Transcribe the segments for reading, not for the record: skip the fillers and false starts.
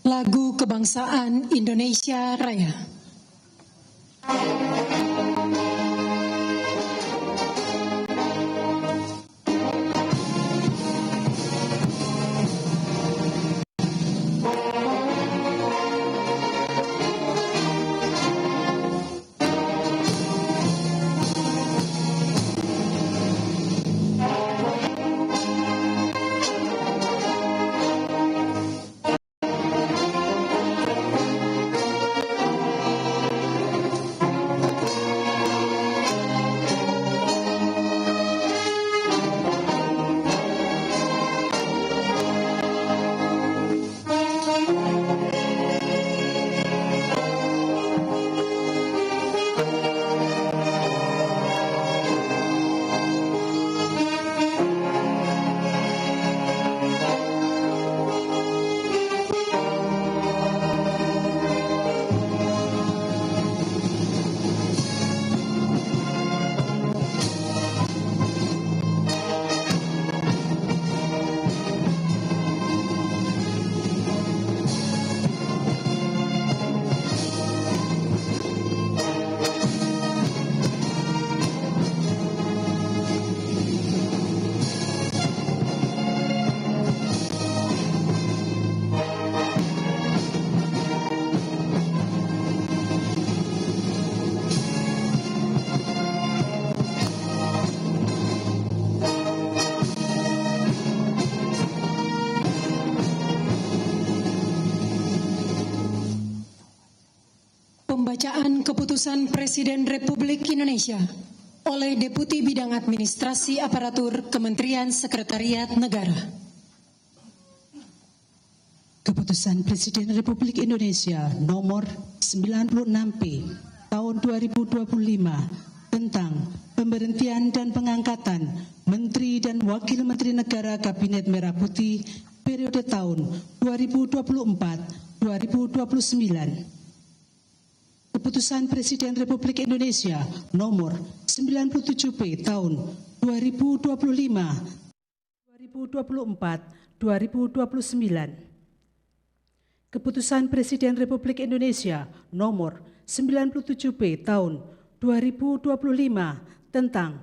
Lagu Kebangsaan Indonesia Raya. Pembacaan Keputusan Presiden Republik Indonesia oleh Deputi Bidang Administrasi Aparatur Kementerian Sekretariat Negara. Keputusan Presiden Republik Indonesia nomor 96P tahun 2025 tentang pemberhentian dan pengangkatan Menteri dan Wakil Menteri Negara Kabinet Merah Putih periode tahun 2024-2029. Keputusan Presiden Republik Indonesia nomor 97P tahun 2025 2024-2029. Keputusan Presiden Republik Indonesia nomor 97P tahun 2025 tentang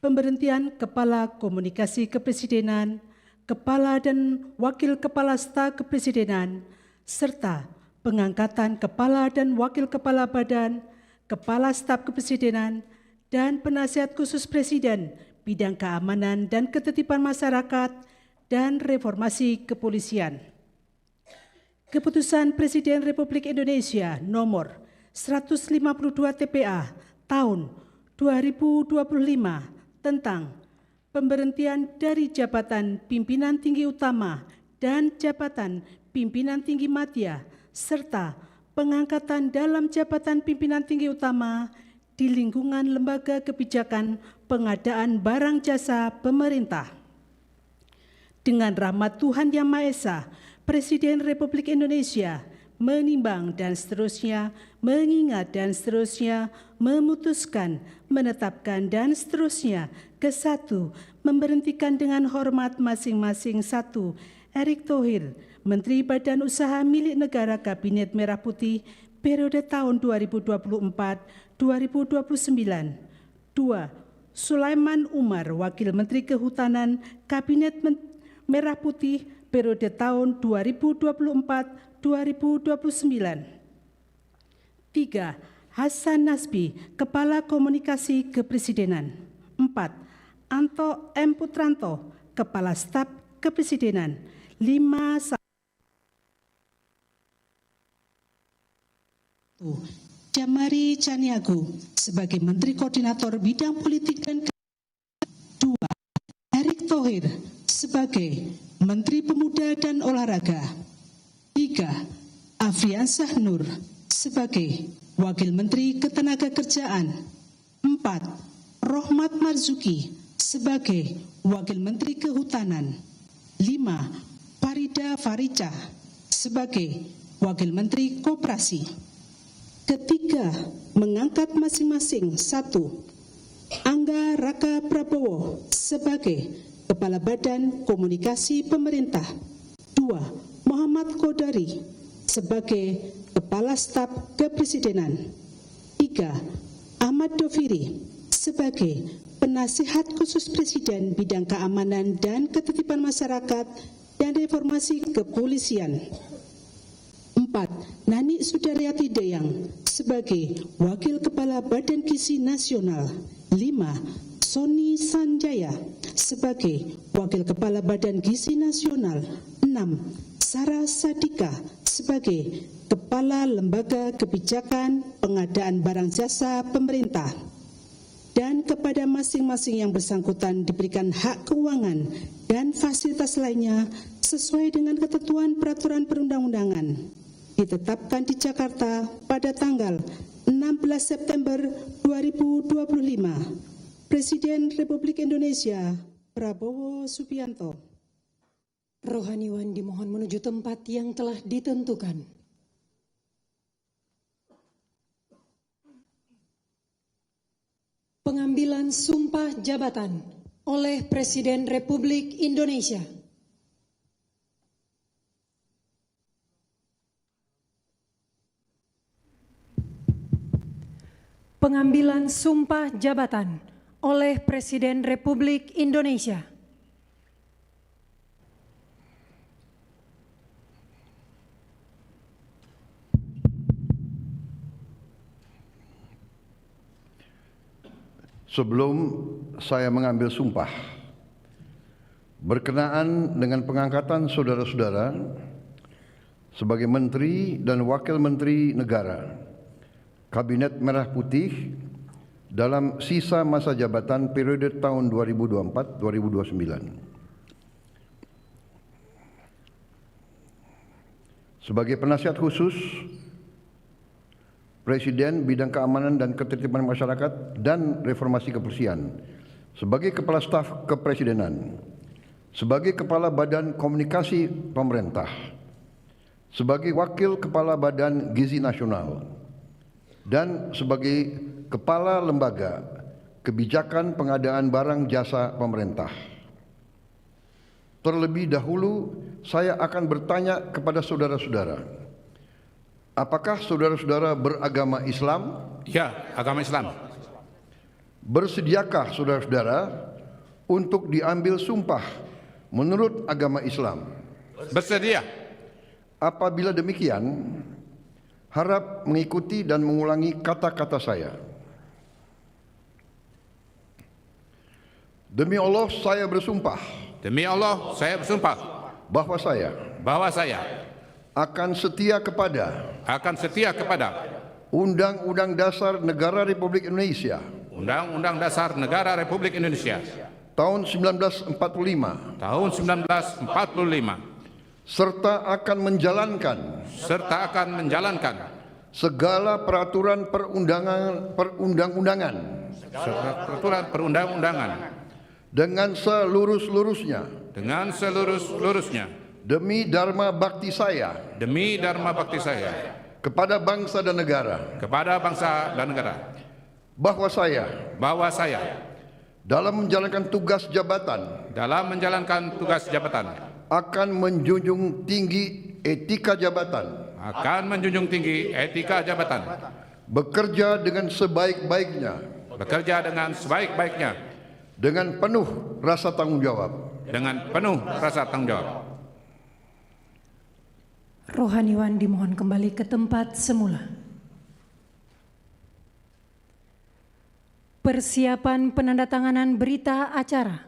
pemberhentian Kepala Komunikasi Kepresidenan, Kepala dan Wakil Kepala Staf Kepresidenan, serta pengangkatan Kepala dan Wakil Kepala Badan, Kepala Staf Kepresidenan, dan Penasihat Khusus Presiden Bidang Keamanan dan Ketertiban Masyarakat dan Reformasi Kepolisian. Keputusan Presiden Republik Indonesia nomor 152 TPA tahun 2025 tentang pemberhentian dari jabatan pimpinan tinggi utama dan jabatan pimpinan tinggi madya, serta pengangkatan dalam jabatan pimpinan tinggi utama di lingkungan lembaga kebijakan pengadaan barang jasa pemerintah. Dengan rahmat Tuhan Yang Maha Esa, Presiden Republik Indonesia menimbang dan seterusnya, mengingat dan seterusnya, memutuskan, menetapkan dan seterusnya. Ke-1, memberhentikan dengan hormat masing-masing. 1. Erick Thohir, Menteri Badan Usaha Milik Negara Kabinet Merah Putih periode tahun 2024-2029. 2. Sulaiman Umar, Wakil Menteri Kehutanan Kabinet Merah Putih periode tahun 2024-2029. 3. Hasan Nasbi, Kepala Komunikasi Kepresidenan. 4. Anto M. Putranto, Kepala Staf Kepresidenan. 5. Damari Caniago sebagai Menteri Koordinator Bidang Politik dan 2. Erick Thohir sebagai Menteri Pemuda dan Olahraga. 3. Afriansah Nur sebagai Wakil Menteri Ketenagakerjaan. 4. Rohmat Marzuki sebagai Wakil Menteri Kehutanan. 5. Farida Farica sebagai Wakil Menteri Koperasi. Ketiga, mengangkat masing-masing. 1. Angga Raka Prabowo sebagai Kepala Badan Komunikasi Pemerintah. 2. Muhammad Kodari sebagai Kepala Staf Kepresidenan. 3. Ahmad Doviri sebagai Penasihat Khusus Presiden Bidang Keamanan dan Ketertiban Masyarakat dan Reformasi Kepolisian. 4. Nani Sudaryati Deyang sebagai Wakil Kepala Badan Gizi Nasional. 5. Sony Sanjaya sebagai Wakil Kepala Badan Gizi Nasional. 6. Sarah Sadika sebagai Kepala Lembaga Kebijakan Pengadaan Barang Jasa Pemerintah. Dan kepada masing-masing yang bersangkutan diberikan hak keuangan dan fasilitas lainnya sesuai dengan ketentuan peraturan perundang-undangan ditetapkan di Jakarta pada tanggal 16 September 2025. Presiden Republik Indonesia Prabowo Subianto. Rohaniwan dimohon menuju tempat yang telah ditentukan. Pengambilan sumpah jabatan oleh Presiden Republik Indonesia. Pengambilan sumpah jabatan oleh Presiden Republik Indonesia. Sebelum saya mengambil sumpah, berkenaan dengan pengangkatan saudara-saudara sebagai Menteri dan Wakil Menteri Negara, Kabinet Merah Putih dalam sisa masa jabatan periode tahun 2024-2029. Sebagai penasihat khusus Presiden Bidang Keamanan dan Ketertiban Masyarakat dan Reformasi Kepolisian, sebagai Kepala Staf Kepresidenan, sebagai Kepala Badan Komunikasi Pemerintah, sebagai Wakil Kepala Badan Gizi Nasional, dan sebagai Kepala Lembaga Kebijakan Pengadaan Barang Jasa Pemerintah. Terlebih dahulu, saya akan bertanya kepada saudara-saudara, apakah saudara-saudara beragama Islam? Ya, agama Islam. Bersediakah saudara-saudara untuk diambil sumpah menurut agama Islam? Bersedia. Apabila demikian, harap mengikuti dan mengulangi kata-kata saya. Demi Allah saya bersumpah. Demi Allah, saya bersumpah Bahwa saya akan setia kepada Undang-Undang Dasar Negara Republik Indonesia Undang-Undang Dasar Negara Republik Indonesia tahun 1945 serta akan menjalankan segala peraturan perundang-undangan dengan seluruh-luruhnya demi dharma bakti saya kepada bangsa dan negara, bahwa saya dalam menjalankan tugas jabatan akan menjunjung tinggi etika jabatan, bekerja dengan sebaik-baiknya, dengan penuh rasa tanggung jawab. Rohaniwan dimohon kembali ke tempat semula. Persiapan penandatanganan berita acara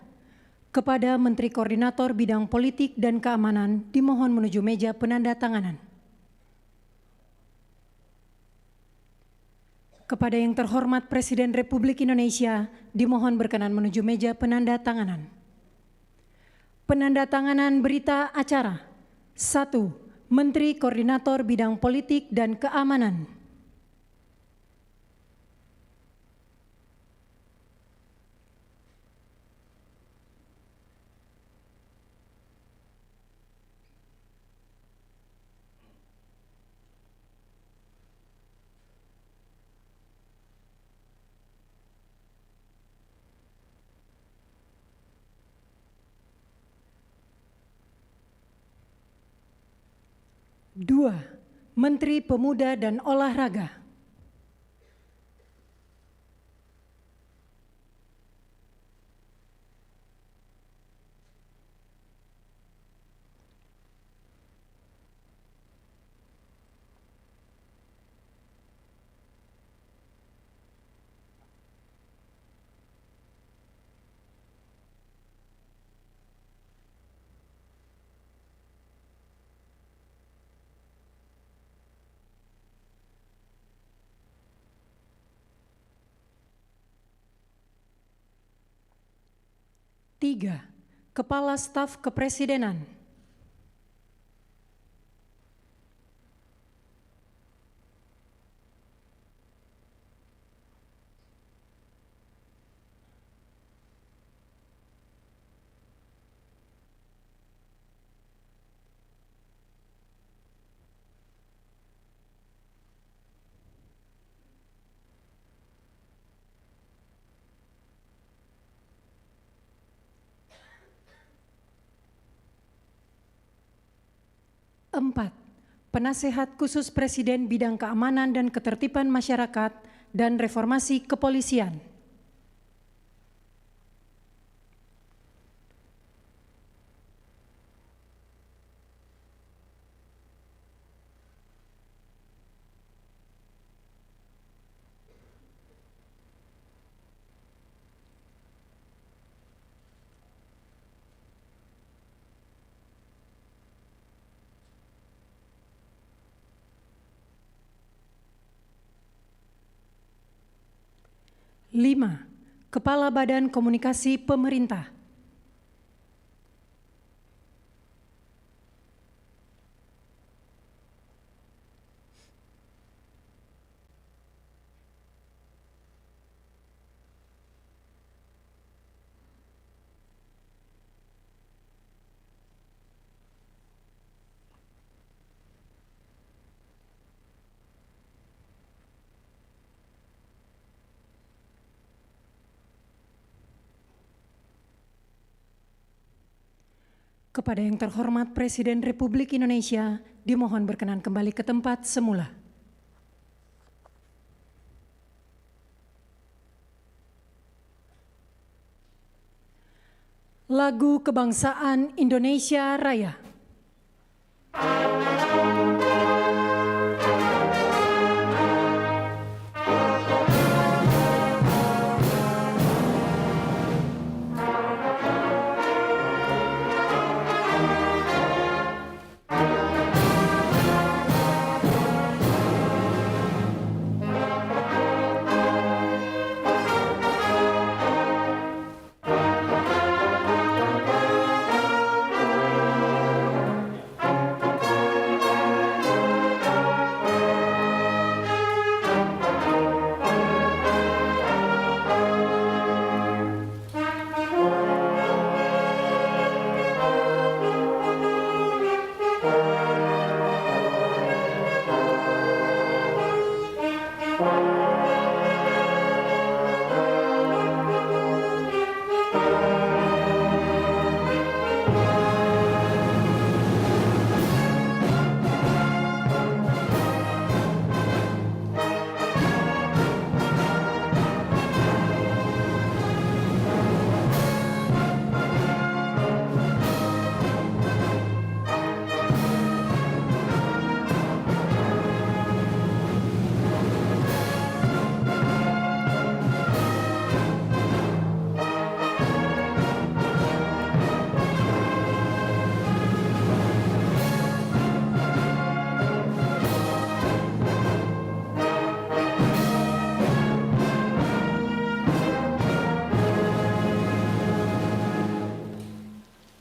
kepada Menteri Koordinator Bidang Politik dan Keamanan dimohon menuju meja penandatanganan. Kepada yang terhormat Presiden Republik Indonesia dimohon berkenan menuju meja penandatanganan. Penandatanganan berita acara. 1. Menteri Koordinator Bidang Politik dan Keamanan. Dua, Menteri Pemuda dan Olahraga. Tiga, Kepala Staf Kepresidenan. Empat, Penasehat Khusus Presiden Bidang Keamanan dan Ketertiban Masyarakat dan Reformasi Kepolisian. Lima, Kepala Badan Komunikasi Pemerintah. Kepada yang terhormat Presiden Republik Indonesia, dimohon berkenan kembali ke tempat semula. Lagu Kebangsaan Indonesia Raya.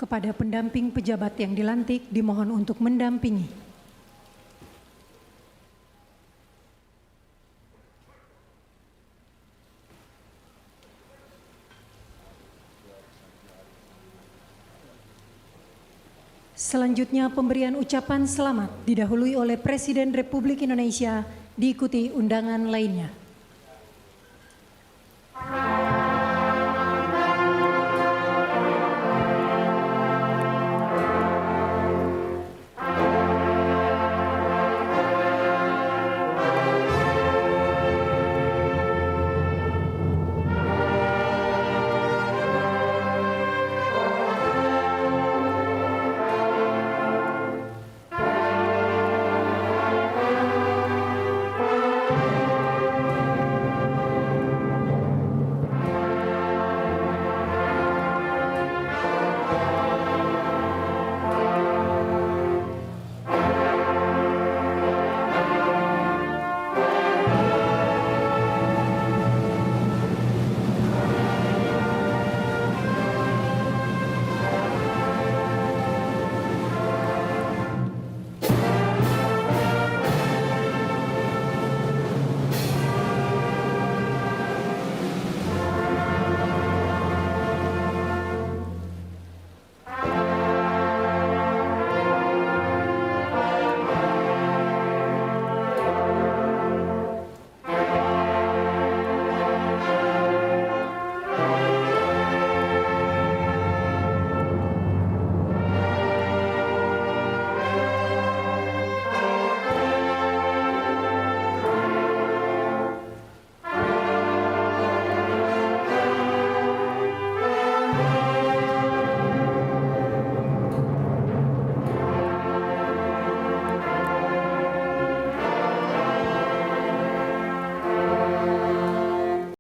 Kepada pendamping pejabat yang dilantik, dimohon untuk mendampingi. Selanjutnya pemberian ucapan selamat didahului oleh Presiden Republik Indonesia diikuti undangan lainnya.